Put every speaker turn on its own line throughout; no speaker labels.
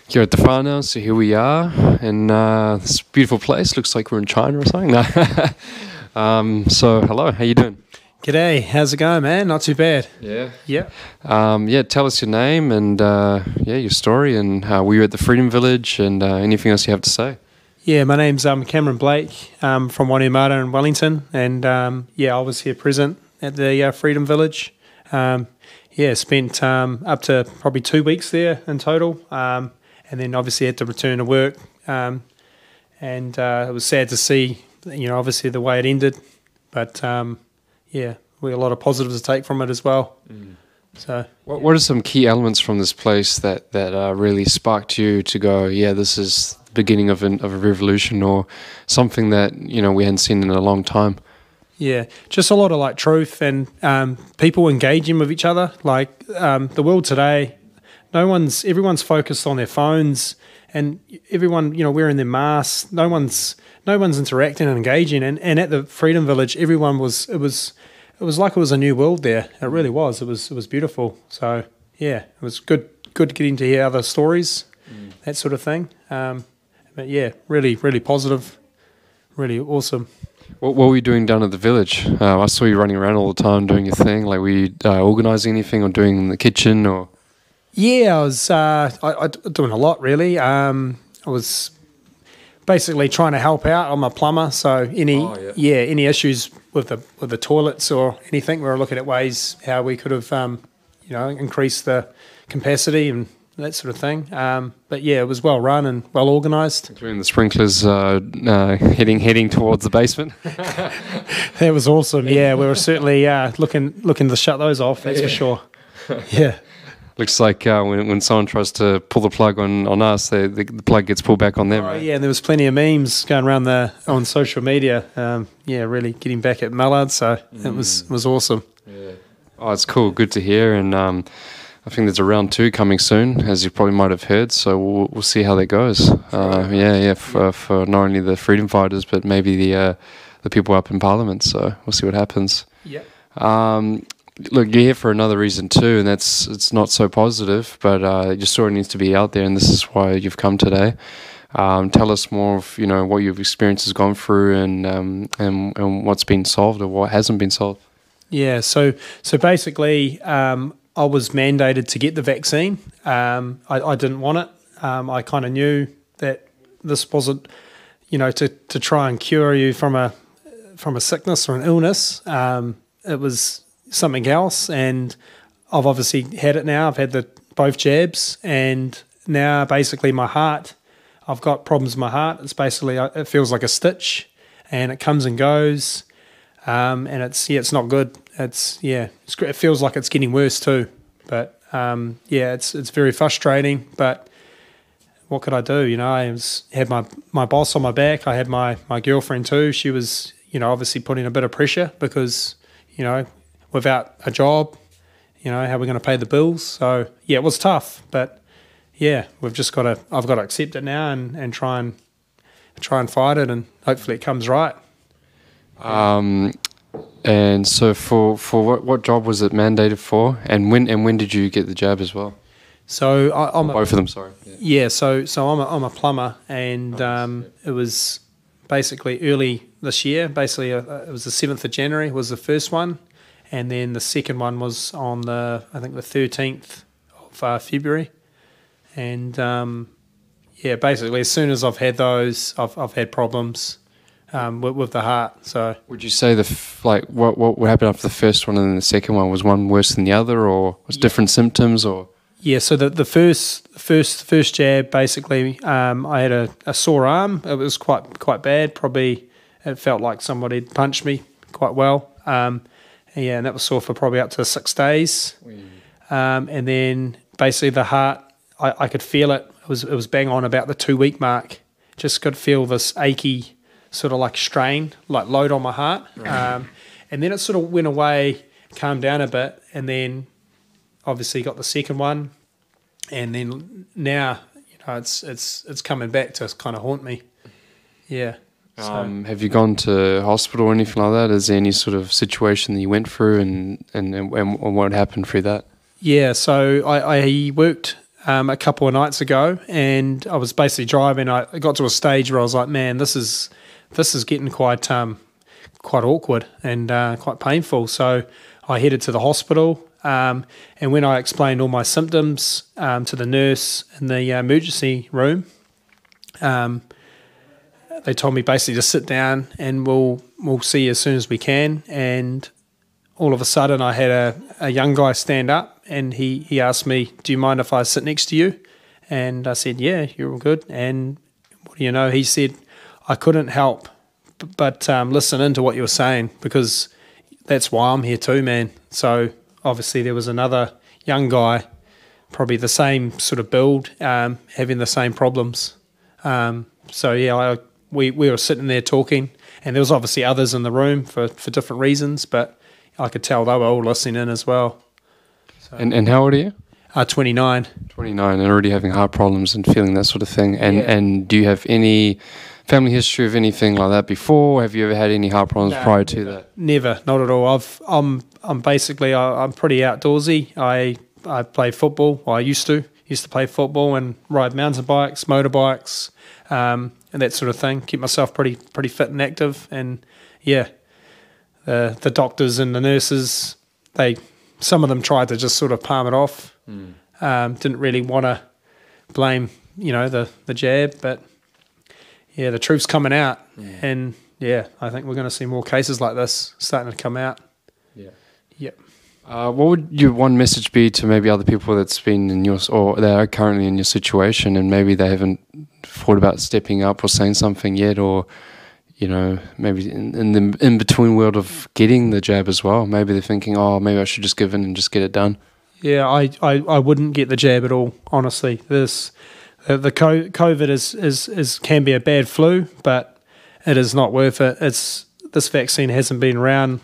here at the whānau, so here we are in this beautiful place. Looks like we're in China or something. No. So hello, how you doing?
G'day, how's it going, man? Not too bad.
Yeah.
Yeah.
Yeah, tell us your name and your story and how were you at the Freedom Village and anything else you have to say.
Yeah, my name's Cameron Blake from Aotearoa in Wellington, and I was here present at the Freedom Village. Spent up to probably 2 weeks there in total, and then obviously had to return to work, and it was sad to see, obviously the way it ended, but we had a lot of positives to take from it as well. So,
what are some key elements from this place that really sparked you to go, yeah, this is the beginning of a revolution or something that we hadn't seen in a long time?
Yeah, just a lot of like truth and people engaging with each other. Like the world today, everyone's focused on their phones, and everyone wearing their masks. No one's interacting and engaging. And at the Freedom Village, everyone was. It was like it was a new world there. It really was. It was beautiful. So yeah, it was good getting to hear other stories, that sort of thing. But yeah, really positive, really awesome.
What were you doing down at the village? I saw you running around all the time doing your thing. Like, were you organising anything or doing in the kitchen or?
Yeah, I was doing a lot really. I was basically trying to help out. I'm a plumber, so any issues with the toilets or anything, we were looking at ways how we could have increased the capacity and that sort of thing. But yeah, it was well run and well organised.
Including the sprinklers heading towards the basement.
That was awesome. Yeah, we were certainly looking to shut those off. That's for sure. Yeah.
Looks like when someone tries to pull the plug on us, the plug gets pulled back on them. Right?
Yeah, and there was plenty of memes going around on social media. Really getting back at Mallard, so it was awesome.
Yeah. Oh, it's cool. Good to hear. And I think there's a round 2 coming soon, as you probably might have heard. So we'll see how that goes. For not only the freedom fighters, but maybe the people up in Parliament. So we'll see what happens.
Yeah.
Look, you're here for another reason too, and it's not so positive, but your story needs to be out there, and this is why you've come today. Tell us more of what your experience has gone through, and what's been solved or what hasn't been solved.
Yeah, so basically, I was mandated to get the vaccine. I didn't want it. I kind of knew that this wasn't, to try and cure you from a sickness or an illness. It was something else, and I've obviously had it now. I've had both jabs, and now basically my heart, I've got problems with my heart. It's basically, it feels like a stitch, and it comes and goes, and it's not good. It feels like it's getting worse too, but it's very frustrating. But what could I do? I had my boss on my back. I had my girlfriend too. She was obviously putting a bit of pressure because without a job, how we're going to pay the bills. So yeah, it was tough, but yeah, I've got to accept it now and try and fight it, and hopefully it comes right.
And so for what job was it mandated for, and when did you get the jab as well?
So I'm
both of them. Sorry.
Yeah. So I'm a plumber, and it was basically early this year. Basically, it was the 7th of January was the first one. And then the second one was on the 13th of February. And basically as soon as I've had those, I've had problems with the heart. So
would you say what happened after the first one and then the second one? Was one worse than the other, or was different symptoms, or?
Yeah, so the first jab, basically, I had a sore arm. It was quite bad. Probably it felt like somebody had punched me quite well. And that was sore for probably up to 6 days. And then basically the heart, I could feel it. It was bang on about the 2-week mark. Just could feel this achy sort of like strain, like load on my heart. Right. And then it sort of went away, calmed down a bit, and then obviously got the second one. And then now, it's coming back to kind of haunt me. Yeah. So.
Have you gone to hospital or anything like that? Is there any sort of situation that you went through and what happened through that?
Yeah, so I worked a couple of nights ago, and I was basically driving. I got to a stage where I was like, man, this is getting quite awkward and quite painful. So I headed to the hospital, and when I explained all my symptoms to the nurse in the emergency room, they told me basically to sit down and we'll see you as soon as we can. And all of a sudden I had a young guy stand up, and he asked me, do you mind if I sit next to you? And I said, yeah, you're all good. And what do you know, he said, I couldn't help but listen into what you were saying, because that's why I'm here too, man. So obviously there was another young guy, probably the same sort of build, having the same problems. So yeah, we were sitting there talking, and there was obviously others in the room for different reasons, but I could tell they were all listening in as well. So,
And how old are you?
29.
29, and already having heart problems and feeling that sort of thing. And
Yeah.
and do you have any family history of anything like that before? Have you ever had any heart problems prior to that?
Never, not at all. I'm basically I'm pretty outdoorsy. I play football. Well, I used to play football and ride mountain bikes, motorbikes, and that sort of thing. Keep myself pretty fit and active. And yeah, the doctors and the nurses, some of them tried to just sort of palm it off. Didn't really want to blame the jab, but yeah, the truth's coming out, and yeah, I think we're going to see more cases like this starting to come out.
Yeah.
Yep.
What would your one message be to maybe other people that's been in your, or they are currently in your situation, and maybe they haven't thought about stepping up or saying something yet, or maybe in the in between world of getting the jab as well? Maybe they're thinking, oh, maybe I should just give in and just get it done.
Yeah, I wouldn't get the jab at all. Honestly, the COVID is can be a bad flu, but it is not worth it. This vaccine hasn't been around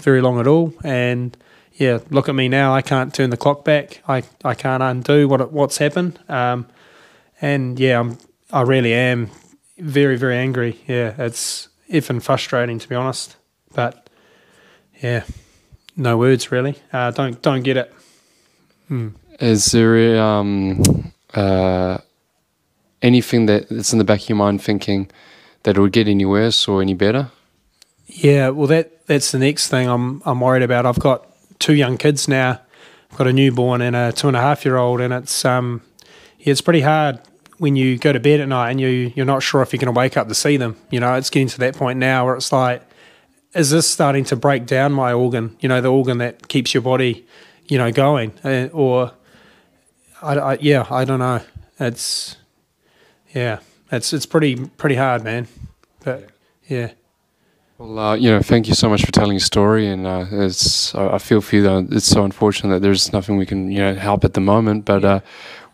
very long at all, and yeah, look at me now. I can't turn the clock back. I can't undo what's happened. And yeah, I really am very, very angry. Yeah, it's effing frustrating, to be honest. But yeah, no words really. Don't get it.
Is there anything that's in the back of your mind thinking that it would get any worse or any better?
Yeah, well, that's the next thing I'm worried about. I've got 2 young kids now. I've got a newborn and a 2.5-year-old, and it's pretty hard when you go to bed at night and you're not sure if you're going to wake up to see them. It's getting to that point now where it's like, is this starting to break down my organ? The organ that keeps your body, going, or I don't know. It's pretty hard, man. But yeah.
Well, thank you so much for telling your story, and I feel for you that it's so unfortunate that there's nothing we can help at the moment, but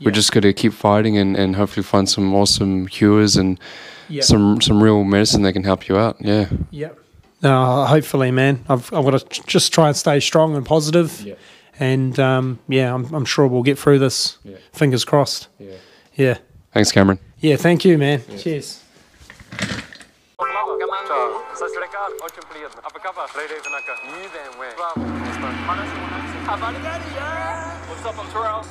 we're just going to keep fighting and hopefully find some awesome cures and some real medicine that can help you out. Yeah.
Yep. No, hopefully, man. I've got to just try and stay strong and positive. Yeah. And I'm sure we'll get through this. Yeah. Fingers crossed. Yeah. Yeah.
Thanks, Cameron.
Yeah, thank you, man. Yeah. Cheers. What's up, I'm Terrell.